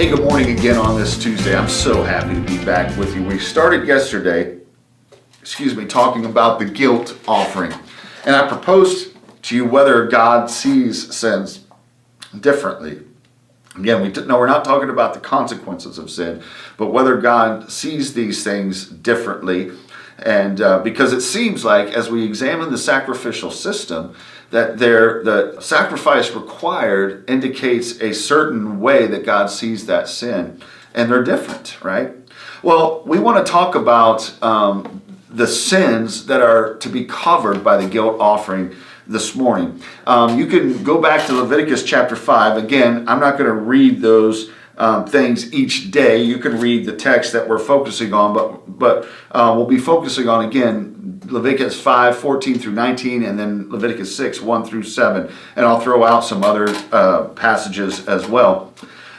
Hey, good morning again on this Tuesday. I'm so happy to be back with you. We started yesterday, talking about the guilt offering. And I proposed to you whether God sees sins differently. Again, we're not talking about the consequences of sin, but whether God sees these things differently. And because it seems like, as we examine the sacrificial system, that the sacrifice required indicates a certain way that God sees that sin, and they're different, right? Well, we want to talk about the sins that are to be covered by the guilt offering this morning. You can go back to Leviticus chapter 5. Again, I'm not going to read those things each day. You can read the text that we're focusing on, but we'll be focusing on, again, Leviticus 5, 14 through 19, and then Leviticus 6, 1 through 7. And I'll throw out some other passages as well.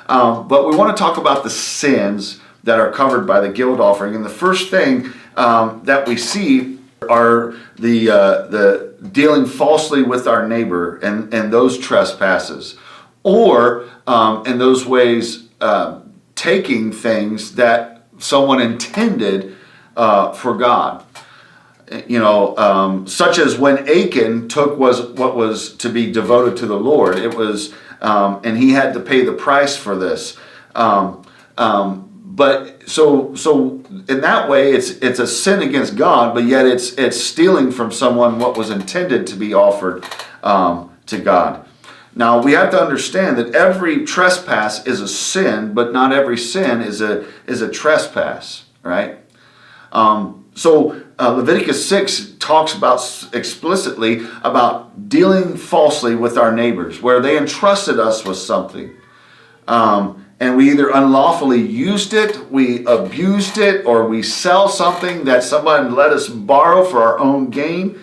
But we want to talk about the sins that are covered by the guilt offering. And the first thing that we see are the dealing falsely with our neighbor and those trespasses, or in those ways taking things that someone intended for God. Such as when Achan took what was to be devoted to the Lord. It was, and he had to pay the price for this. But so in that way, it's a sin against God, but yet it's stealing from someone what was intended to be offered to God. Now, we have to understand that every trespass is a sin, but not every sin is a trespass, right? Leviticus 6 talks about explicitly about dealing falsely with our neighbors, where they entrusted us with something. And we either unlawfully used it, we abused it, or we sell something that somebody let us borrow for our own gain.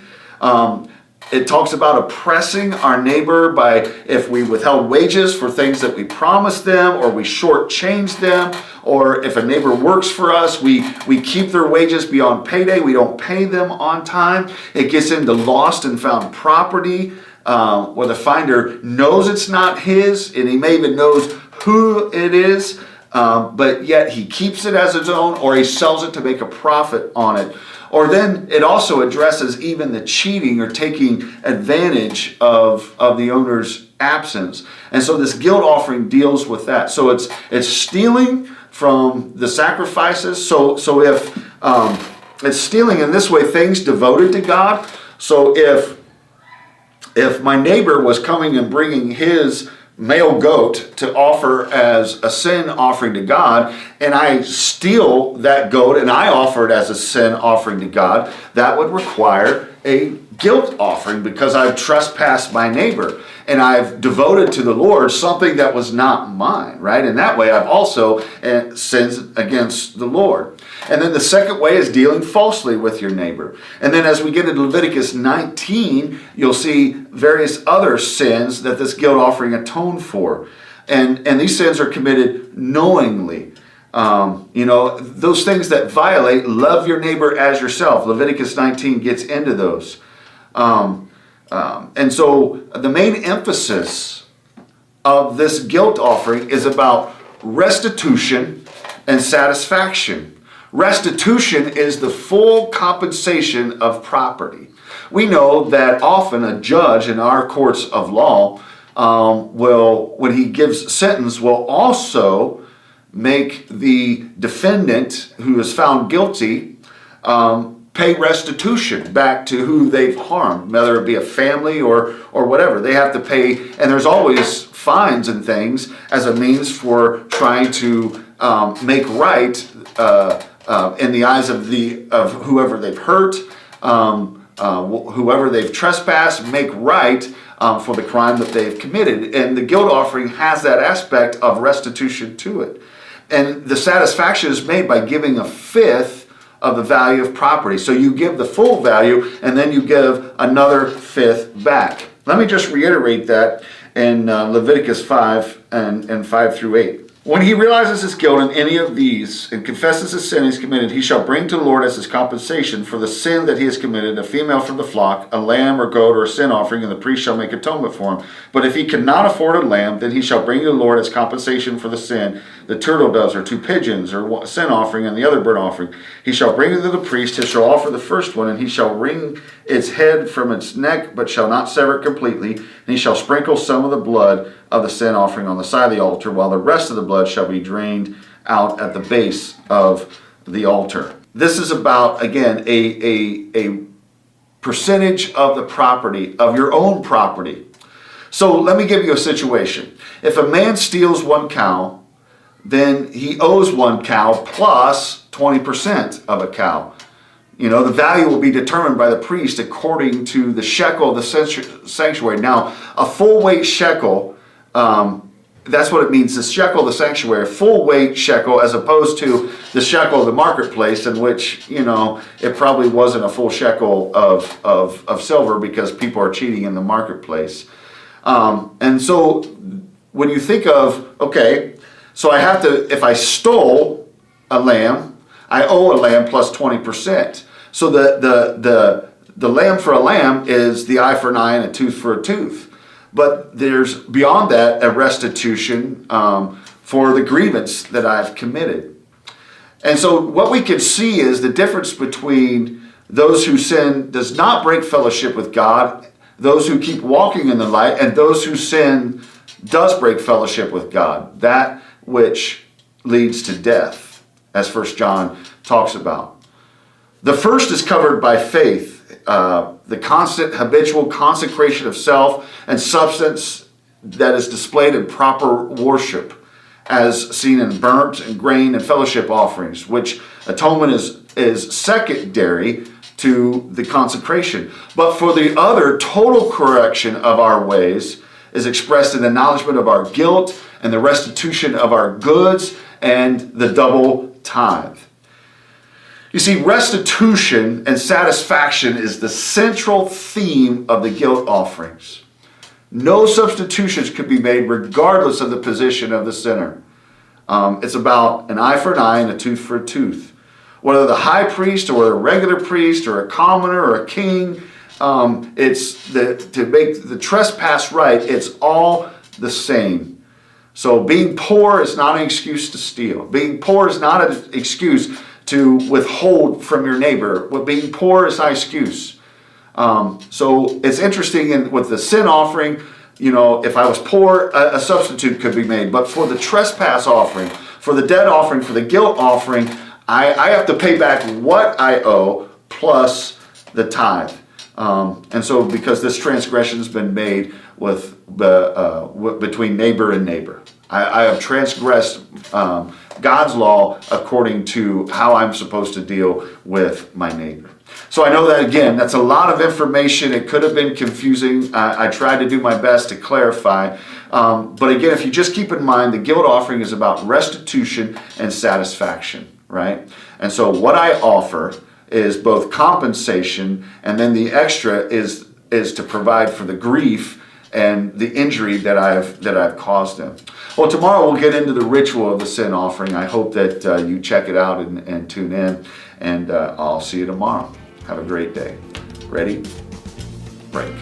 It talks about oppressing our neighbor by if we withheld wages for things that we promised them, or we shortchanged them, or if a neighbor works for us, we keep their wages beyond payday, we don't pay them on time. It gets into lost and found property, where the finder knows it's not his, and he may even knows who it is, but yet he keeps it as his own, or he sells it to make a profit on it. Or then it also addresses even the cheating or taking advantage of the owner's absence. And so this guilt offering deals with that. So it's stealing from the sacrifices. So if it's stealing in this way, things devoted to God. So if my neighbor was coming and bringing his male goat to offer as a sin offering to God, and I steal that goat and I offer it as a sin offering to God, that would require a guilt offering, because I've trespassed my neighbor and I've devoted to the Lord something that was not mine, right? And that way I've also sinned against the Lord. And then the second way is dealing falsely with your neighbor. And then as we get into Leviticus 19, you'll see various other sins that this guilt offering atoned for. And these sins are committed knowingly. Those things that violate, love your neighbor as yourself. Leviticus 19 gets into those. And so the main emphasis of this guilt offering is about restitution and satisfaction. Restitution is the full compensation of property. We know that often a judge in our courts of law will, when he gives sentence, will also make the defendant who is found guilty pay restitution back to who they've harmed, whether it be a family or whatever. They have to pay, and there's always fines and things as a means for trying to make right in the eyes of whoever they've hurt, whoever they've trespassed, make right for the crime that they've committed. And the guilt offering has that aspect of restitution to it. And the satisfaction is made by giving a fifth of the value of property. So you give the full value, and then you give another fifth back. Let me just reiterate that in Leviticus 5 and 5 through 8. When he realizes his guilt in any of these and confesses the sin he's committed, he shall bring to the Lord as his compensation for the sin that he has committed a female from the flock, a lamb or goat or a sin offering, and the priest shall make atonement for him. But if he cannot afford a lamb, then he shall bring to the Lord as compensation for the sin the turtle does, or 2 pigeons, or sin offering, and the other burnt offering. He shall bring it to the priest, he shall offer the first one, and he shall wring its head from its neck, but shall not sever it completely. And he shall sprinkle some of the blood of the sin offering on the side of the altar, while the rest of the blood shall be drained out at the base of the altar. This is about, again, a percentage of the property, of your own property. So let me give you a situation. If a man steals 1 cow, then he owes 1 cow plus 20% of a cow. You know, the value will be determined by the priest according to the shekel of the sanctuary. Now, a full weight shekel, that's what it means, the shekel of the sanctuary, full weight shekel, as opposed to the shekel of the marketplace, in which, you know, it probably wasn't a full shekel of silver because people are cheating in the marketplace. And so when you think of, okay, so I have to, if I stole a lamb, I owe a lamb plus 20%. So the lamb for a lamb is the eye for an eye and a tooth for a tooth. But there's beyond that a restitution for the grievance that I've committed. And so what we can see is the difference between those who sin does not break fellowship with God, those who keep walking in the light, and those who sin does break fellowship with God, that which leads to death, as 1 John talks about. The first is covered by faith. The constant habitual consecration of self and substance that is displayed in proper worship, as seen in burnt and grain and fellowship offerings, which atonement is secondary to the consecration. But for the other, total correction of our ways is expressed in the acknowledgement of our guilt and the restitution of our goods and the double tithe. You see, restitution and satisfaction is the central theme of the guilt offerings. No substitutions could be made regardless of the position of the sinner. It's about an eye for an eye and a tooth for a tooth. Whether the high priest or a regular priest or a commoner or a king, to make the trespass right, it's all the same. So being poor is not an excuse to steal. Being poor is not an excuse to withhold from your neighbor. Well, being poor is not an excuse. So it's interesting with the sin offering, you know, if I was poor, a substitute could be made. But for the trespass offering, for the debt offering, for the guilt offering, I have to pay back what I owe plus the tithe. And so because this transgression has been made with between neighbor and neighbor. I have transgressed God's law according to how I'm supposed to deal with my neighbor. So I know that, again, that's a lot of information. It could have been confusing. I tried to do my best to clarify. But again, if you just keep in mind, the guilt offering is about restitution and satisfaction, right? And so what I offer is both compensation, and then the extra is to provide for the grief and the injury that I've caused them. Well, tomorrow we'll get into the ritual of the sin offering. I hope that you check it out and tune in, and I'll see you tomorrow. Have a great day. Ready? Break.